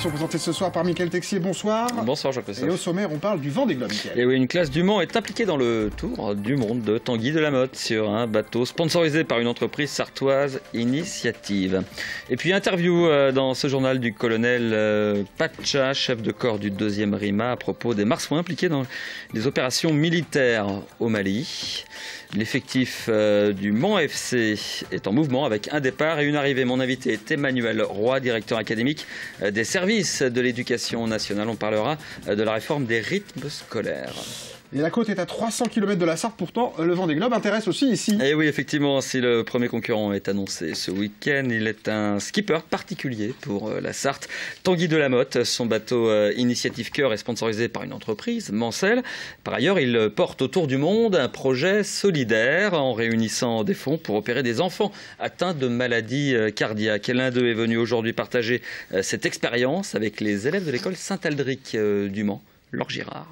émission présentée ce soir par Mickaël Texier. Bonsoir. Bonsoir Jean-Christophe. Et au sommaire, on parle du Vendée Globe, Mickaël. Et oui, une classe du Mans est impliquée dans le Tour du Monde de Tanguy de la Motte sur un bateau sponsorisé par une entreprise sartoise, Initiative. Et puis interview dans ce journal du colonel Pacha, chef de corps du 2e RIMA, à propos des marsouins impliqués dans les opérations militaires au Mali. L'effectif du Mans FC est en mouvement avec un départ et une arrivée. Mon invité est Emmanuel Roy, directeur académique des services de l'éducation nationale. On parlera de la réforme des rythmes scolaires. Et la côte est à 300 km de la Sarthe, pourtant le Vendée Globe intéresse aussi ici. Et oui, effectivement, si le premier concurrent est annoncé ce week-end, il est un skipper particulier pour la Sarthe. Tanguy de la Motte, son bateau Initiative Cœur est sponsorisé par une entreprise, Mancel. Par ailleurs, il porte autour du monde un projet solidaire en réunissant des fonds pour opérer des enfants atteints de maladies cardiaques. Et l'un d'eux est venu aujourd'hui partager cette expérience avec les élèves de l'école Saint-Aldric du Mans, Laure Girard.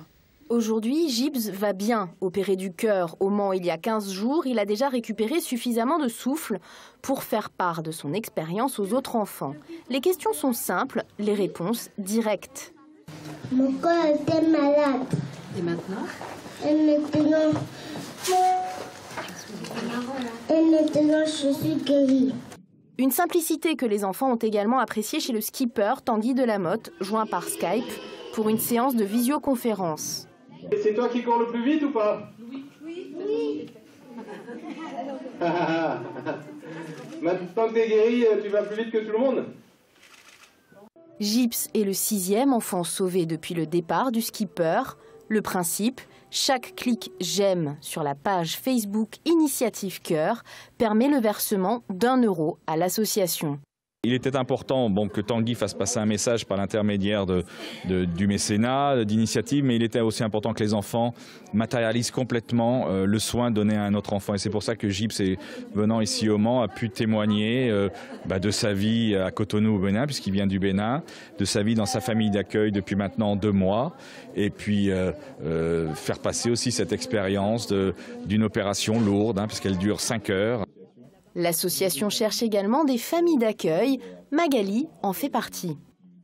Aujourd'hui, Gibbs va bien. Opéré du cœur au Mans il y a 15 jours, il a déjà récupéré suffisamment de souffle pour faire part de son expérience aux autres enfants. Les questions sont simples, les réponses directes. Mon corps était malade. Et maintenant? Et maintenant, je suis guérie. Une simplicité que les enfants ont également appréciée chez le skipper Tanguy de la Motte, joint par Skype pour une séance de visioconférence. C'est toi qui cours le plus vite ou pas? Oui. Maintenant que t'es guéri, tu vas plus vite que tout le monde? Gibbs est le 6e enfant sauvé depuis le départ du skipper. Le principe, chaque clic j'aime sur la page Facebook Initiative Cœur permet le versement d'1 € à l'association. Il était important que Tanguy fasse passer un message par l'intermédiaire du mécénat, d'Initiative, mais il était aussi important que les enfants matérialisent complètement le soin donné à un autre enfant. Et c'est pour ça que Gibbs, venant ici au Mans, a pu témoigner de sa vie à Cotonou au Bénin, puisqu'il vient du Bénin, de sa vie dans sa famille d'accueil depuis maintenant 2 mois, et puis faire passer aussi cette expérience d'une opération lourde, puisqu'elle dure 5 heures. L'association cherche également des familles d'accueil. Magali en fait partie.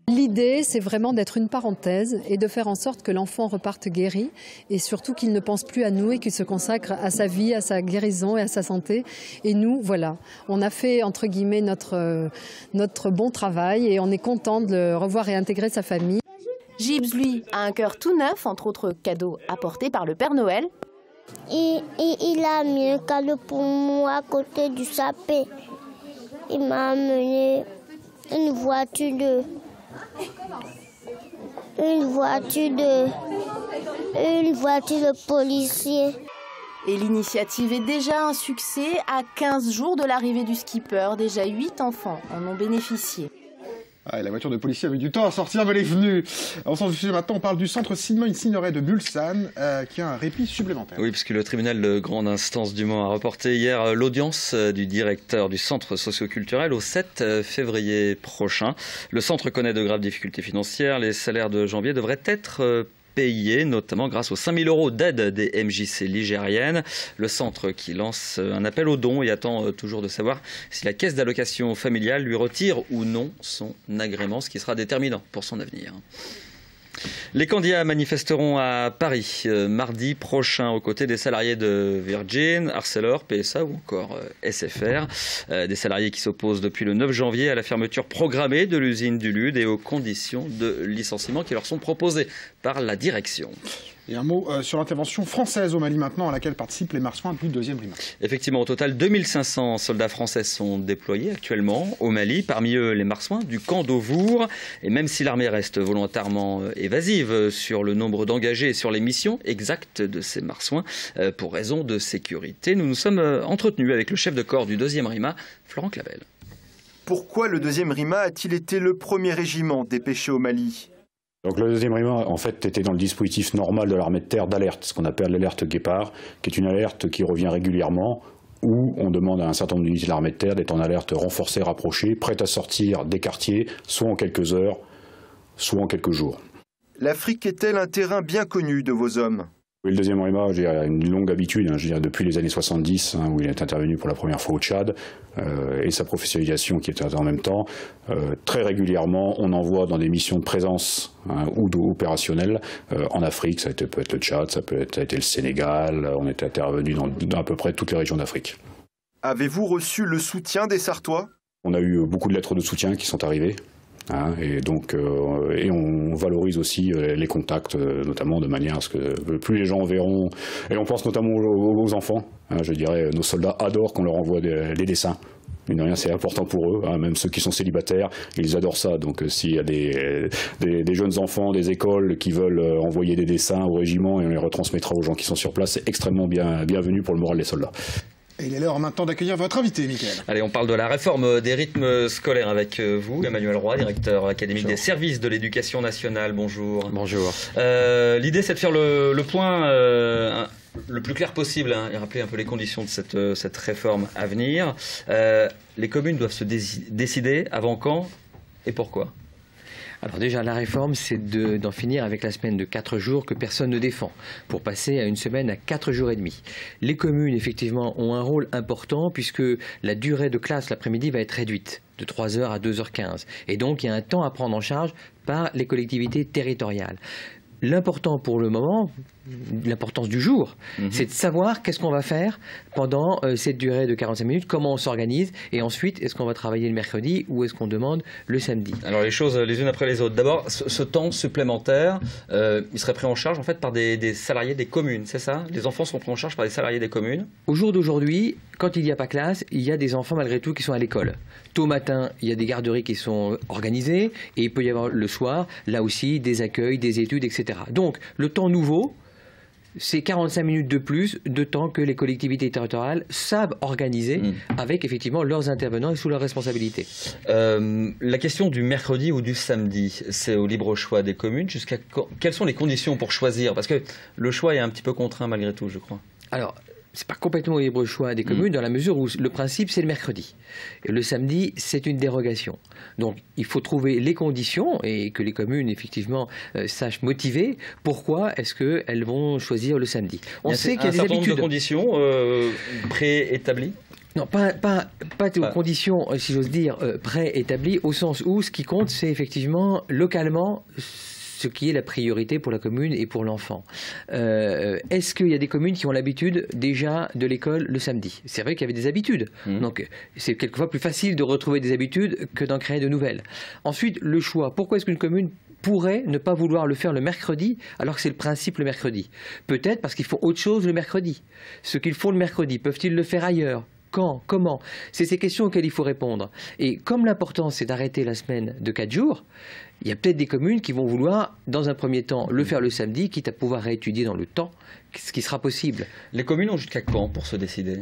L'idée, c'est vraiment d'être une parenthèse et de faire en sorte que l'enfant reparte guéri et surtout qu'il ne pense plus à nous et qu'il se consacre à sa vie, à sa guérison et à sa santé. Et nous, voilà, on a fait entre guillemets notre bon travail et on est content de le revoir réintégrer sa famille. Gibbs, lui, a un cœur tout neuf, entre autres cadeaux apportés par le Père Noël. Et il a mis un cadeau pour moi à côté du sapin. Il m'a amené une voiture de policier. Et l'initiative est déjà un succès. À 15 jours de l'arrivée du skipper, déjà 8 enfants en ont bénéficié. Ah, la voiture de policier avait du temps à sortir, mais elle est venue. On s'en sujet maintenant, on parle du centre Simone Signoret de Bulsan, qui a un répit supplémentaire. Oui, puisque le tribunal de grande instance du Mans a reporté hier l'audience du directeur du centre socioculturel au 7 février prochain. Le centre connaît de graves difficultés financières. Les salaires de janvier devraient être payés, notamment grâce aux 5 000 € d'aide des MJC ligériennes. Le centre qui lance un appel aux dons et attend toujours de savoir si la caisse d'allocation familiale lui retire ou non son agrément, ce qui sera déterminant pour son avenir. Les candidats manifesteront à Paris mardi prochain aux côtés des salariés de Virgin, Arcelor, PSA ou encore SFR. Des salariés qui s'opposent depuis le 9 janvier à la fermeture programmée de l'usine du Lude et aux conditions de licenciement qui leur sont proposées par la direction. Et un mot sur l'intervention française au Mali maintenant, à laquelle participent les marsouins du 2e RIMA. Effectivement, au total, 2500 soldats français sont déployés actuellement au Mali, parmi eux les marsouins du camp d'Auvour. Et même si l'armée reste volontairement évasive sur le nombre d'engagés et sur les missions exactes de ces marsouins, pour raison de sécurité, nous nous sommes entretenus avec le chef de corps du 2e RIMA, Florent Clavel. Pourquoi le 2e RIMA a-t-il été le premier régiment dépêché au Mali ? Donc le 2e RIMA, en fait, était dans le dispositif normal de l'armée de terre d'alerte, ce qu'on appelle l'alerte Guépard, qui est une alerte qui revient régulièrement, où on demande à un certain nombre d'unités de l'armée de terre d'être en alerte renforcée, rapprochée, prête à sortir des quartiers, soit en quelques heures, soit en quelques jours. L'Afrique est-elle un terrain bien connu de vos hommes ? Oui, le deuxième RIMA, il a une longue habitude, je dirais depuis les années 70, où il est intervenu pour la première fois au Tchad, et sa professionnalisation qui est en même temps. Très régulièrement, on envoie dans des missions de présence ou opérationnelles en Afrique. Ça peut être le Tchad, ça a été le Sénégal, on est intervenu dans à peu près toutes les régions d'Afrique. Avez-vous reçu le soutien des Sarthois? On a eu beaucoup de lettres de soutien qui sont arrivées. Et donc, et on valorise aussi les contacts, notamment de manière à ce que plus les gens verront, et on pense notamment aux enfants, je dirais, nos soldats adorent qu'on leur envoie les dessins. Mine de rien, c'est important pour eux, même ceux qui sont célibataires, ils adorent ça. Donc s'il y a des jeunes enfants, des écoles qui veulent envoyer des dessins au régiment et on les retransmettra aux gens qui sont sur place, c'est extrêmement bienvenu pour le moral des soldats. Et il est l'heure maintenant d'accueillir votre invité, Mickaël. Allez, on parle de la réforme des rythmes scolaires avec vous, Emmanuel Roy, directeur académique des services de l'éducation nationale. Bonjour. Bonjour. L'idée, c'est de faire le point le plus clair possible et rappeler un peu les conditions de cette réforme à venir. Les communes doivent se décider avant quand et pourquoi? Alors déjà, la réforme, c'est d'en finir avec la semaine de 4 jours que personne ne défend, pour passer à une semaine à 4 jours et demi. Les communes, effectivement, ont un rôle important puisque la durée de classe l'après-midi va être réduite de 3h à 2h15. Et donc, il y a un temps à prendre en charge par les collectivités territoriales. L'important pour le moment, l'importance du jour, c'est de savoir qu'est-ce qu'on va faire pendant cette durée de 45 minutes, comment on s'organise, et ensuite, est-ce qu'on va travailler le mercredi ou est-ce qu'on demande le samedi? Alors les choses les unes après les autres. D'abord, ce temps supplémentaire, il serait pris en charge en fait par des salariés des communes, c'est ça? Les enfants seront pris en charge par des salariés des communes? Au jour d'aujourd'hui, quand il n'y a pas classe, il y a des enfants malgré tout qui sont à l'école. Tôt matin, il y a des garderies qui sont organisées et il peut y avoir le soir, là aussi, des accueils, des études, etc. Donc, le temps nouveau, c'est 45 minutes de plus de temps que les collectivités territoriales savent organiser avec effectivement leurs intervenants et sous leur responsabilité. La question du mercredi ou du samedi, c'est au libre choix des communes. Quelles sont les conditions pour choisir? Parce que le choix est un petit peu contraint malgré tout, je crois. Alors, c'est pas complètement au libre choix des communes dans la mesure où le principe c'est le mercredi. Et le samedi c'est une dérogation. Donc il faut trouver les conditions et que les communes effectivement sachent motiver pourquoi est-ce qu'elles vont choisir le samedi. On sait qu'il y a des certain nombre de conditions préétablies. Non, pas aux conditions, si j'ose dire, préétablies, au sens où ce qui compte c'est effectivement localement ce qui est la priorité pour la commune et pour l'enfant. Est-ce qu'il y a des communes qui ont l'habitude déjà de l'école le samedi? C'est vrai qu'il y avait des habitudes. Donc c'est quelquefois plus facile de retrouver des habitudes que d'en créer de nouvelles. Ensuite, le choix. Pourquoi est-ce qu'une commune pourrait ne pas vouloir le faire le mercredi alors que c'est le principe le mercredi? Peut-être parce qu'ils font autre chose le mercredi. Ce qu'ils font le mercredi, peuvent-ils le faire ailleurs? Quand? Comment? C'est ces questions auxquelles il faut répondre. Et comme l'important c'est d'arrêter la semaine de 4 jours, il y a peut-être des communes qui vont vouloir, dans un premier temps, le faire le samedi, quitte à pouvoir réétudier dans le temps ce qui sera possible. Les communes ont jusqu'à quand pour se décider?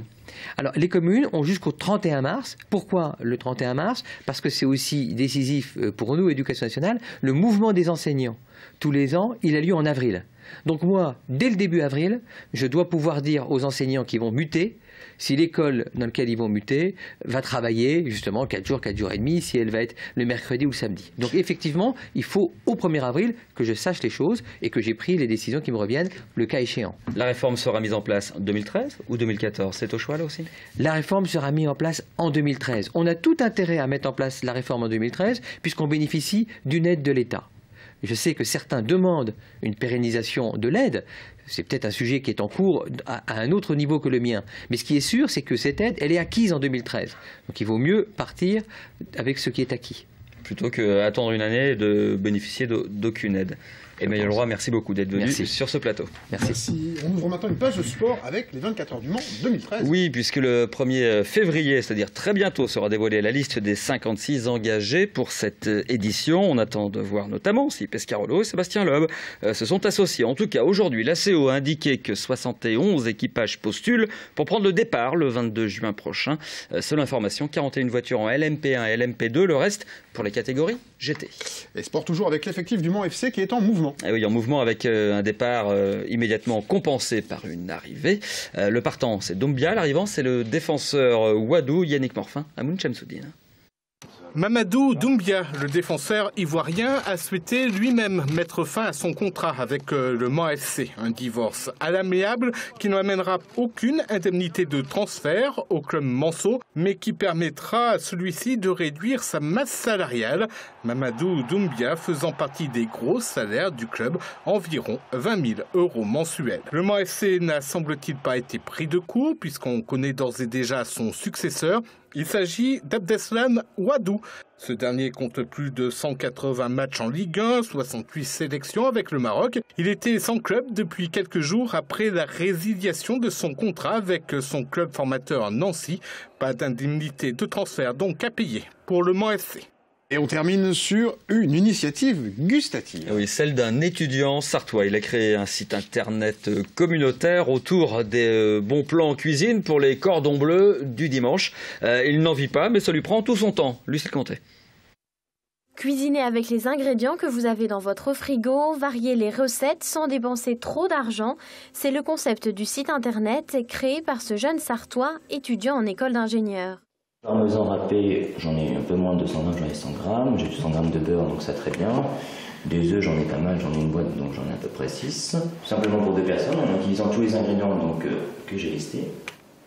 Alors, les communes ont jusqu'au 31 mars. Pourquoi le 31 mars? Parce que c'est aussi décisif pour nous, Éducation nationale, le mouvement des enseignants. Tous les ans, il a lieu en avril. Donc moi, dès le début avril, je dois pouvoir dire aux enseignants qui vont muter si l'école dans laquelle ils vont muter va travailler justement 4 jours et demi, si elle va être le mercredi ou le samedi. Donc effectivement, il faut au 1er avril que je sache les choses et que j'ai pris les décisions qui me reviennent, le cas échéant. La réforme sera mise en place en 2013 ou 2014? C'est au choix là aussi? La réforme sera mise en place en 2013. On a tout intérêt à mettre en place la réforme en 2013 puisqu'on bénéficie d'une aide de l'État. Je sais que certains demandent une pérennisation de l'aide. C'est peut-être un sujet qui est en cours à un autre niveau que le mien. Mais ce qui est sûr, c'est que cette aide, elle est acquise en 2013. Donc il vaut mieux partir avec ce qui est acquis. Plutôt qu'attendre une année et de bénéficier d'aucune aide. Emmanuel Roy, merci beaucoup d'être venu sur ce plateau. Merci. On ouvre maintenant une page de sport avec les 24 heures du Mans 2013. Oui, puisque le 1er février, c'est-à-dire très bientôt, sera dévoilée la liste des 56 engagés pour cette édition. On attend de voir notamment si Pescarolo et Sébastien Loeb se sont associés. En tout cas, aujourd'hui, l'ACO a indiqué que 71 équipages postulent pour prendre le départ le 22 juin prochain. Seule information, 41 voitures en LMP1 et LMP2, le reste pour les catégories GT. Et sport toujours avec l'effectif du Mans FC qui est en mouvement. Et oui, en mouvement avec un départ immédiatement compensé par une arrivée. Le partant, c'est Doumbia. L'arrivant, c'est le défenseur Wadou, Yannick Morfin, Amoun Chamsoudine. Mamadou Doumbia, le défenseur ivoirien, a souhaité lui-même mettre fin à son contrat avec le Mans FC. Un divorce à l'amiable qui n'amènera aucune indemnité de transfert au club manceau, mais qui permettra à celui-ci de réduire sa masse salariale. Mamadou Doumbia faisant partie des gros salaires du club, environ 20 000 € mensuels. Le Mans FC n'a semble-t-il pas été pris de court, puisqu'on connaît d'ores et déjà son successeur. Il s'agit d'Abdeslam Ouadou. Ce dernier compte plus de 180 matchs en Ligue 1, 68 sélections avec le Maroc. Il était sans club depuis quelques jours après la résiliation de son contrat avec son club formateur Nancy. Pas d'indemnité de transfert donc à payer pour le Mans FC. Et on termine sur une initiative gustative. Oui, celle d'un étudiant sartois. Il a créé un site internet communautaire autour des bons plans en cuisine pour les cordons bleus du dimanche. Il n'en vit pas, mais ça lui prend tout son temps. Lucille Conté. Cuisinez avec les ingrédients que vous avez dans votre frigo, variez les recettes sans dépenser trop d'argent. C'est le concept du site internet créé par ce jeune sartois étudiant en école d'ingénieur. Parmesan râpé, j'en ai un peu moins de 200 grammes, j'en ai 100 grammes. J'ai 200 grammes de beurre, donc ça très bien. Des œufs, j'en ai pas mal, j'en ai une boîte, donc j'en ai à peu près 6. Simplement pour 2 personnes, en utilisant tous les ingrédients donc, que j'ai listés.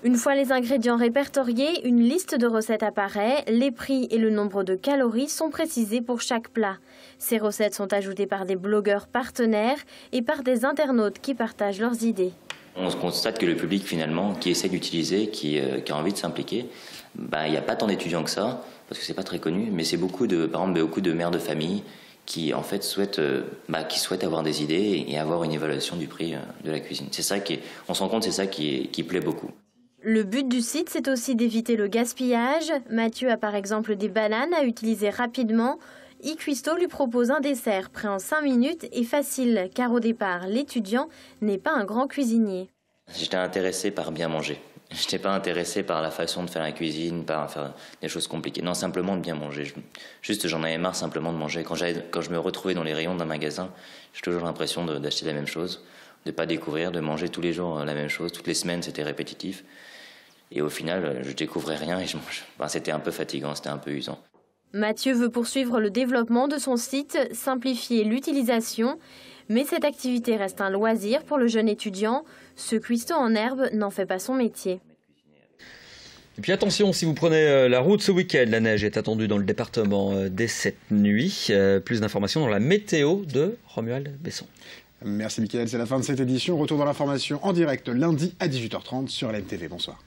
Une fois les ingrédients répertoriés, une liste de recettes apparaît. Les prix et le nombre de calories sont précisés pour chaque plat. Ces recettes sont ajoutées par des blogueurs partenaires et par des internautes qui partagent leurs idées. On se constate que le public finalement qui essaie d'utiliser, qui a envie de s'impliquer, il n'y a pas tant d'étudiants que ça, parce que c'est pas très connu, mais c'est beaucoup de mères de famille qui en fait souhaitent avoir des idées et avoir une évaluation du prix de la cuisine. C'est ça on se rend compte, c'est ça qui plaît beaucoup. Le but du site, c'est aussi d'éviter le gaspillage. Mathieu a par exemple des bananes à utiliser rapidement. iCuisto lui propose un dessert prêt en 5 minutes et facile, car au départ, l'étudiant n'est pas un grand cuisinier. J'étais intéressé par bien manger. Je n'étais pas intéressé par la façon de faire la cuisine, par faire des choses compliquées. Non, simplement de bien manger. J'en avais marre simplement de manger. Quand je me retrouvais dans les rayons d'un magasin, j'ai toujours l'impression d'acheter la même chose, de ne pas découvrir, de manger tous les jours la même chose. Toutes les semaines, c'était répétitif. Et au final, je découvrais rien et c'était un peu fatigant, c'était un peu usant. Mathieu veut poursuivre le développement de son site, simplifier l'utilisation. Mais cette activité reste un loisir pour le jeune étudiant. Ce cuistot en herbe n'en fait pas son métier. Et puis attention, si vous prenez la route ce week-end, la neige est attendue dans le département dès cette nuit. Plus d'informations dans la météo de Romuald Besson. Merci Mickaël, c'est la fin de cette édition. Retour dans l'information en direct lundi à 18h30 sur LMTV. Bonsoir.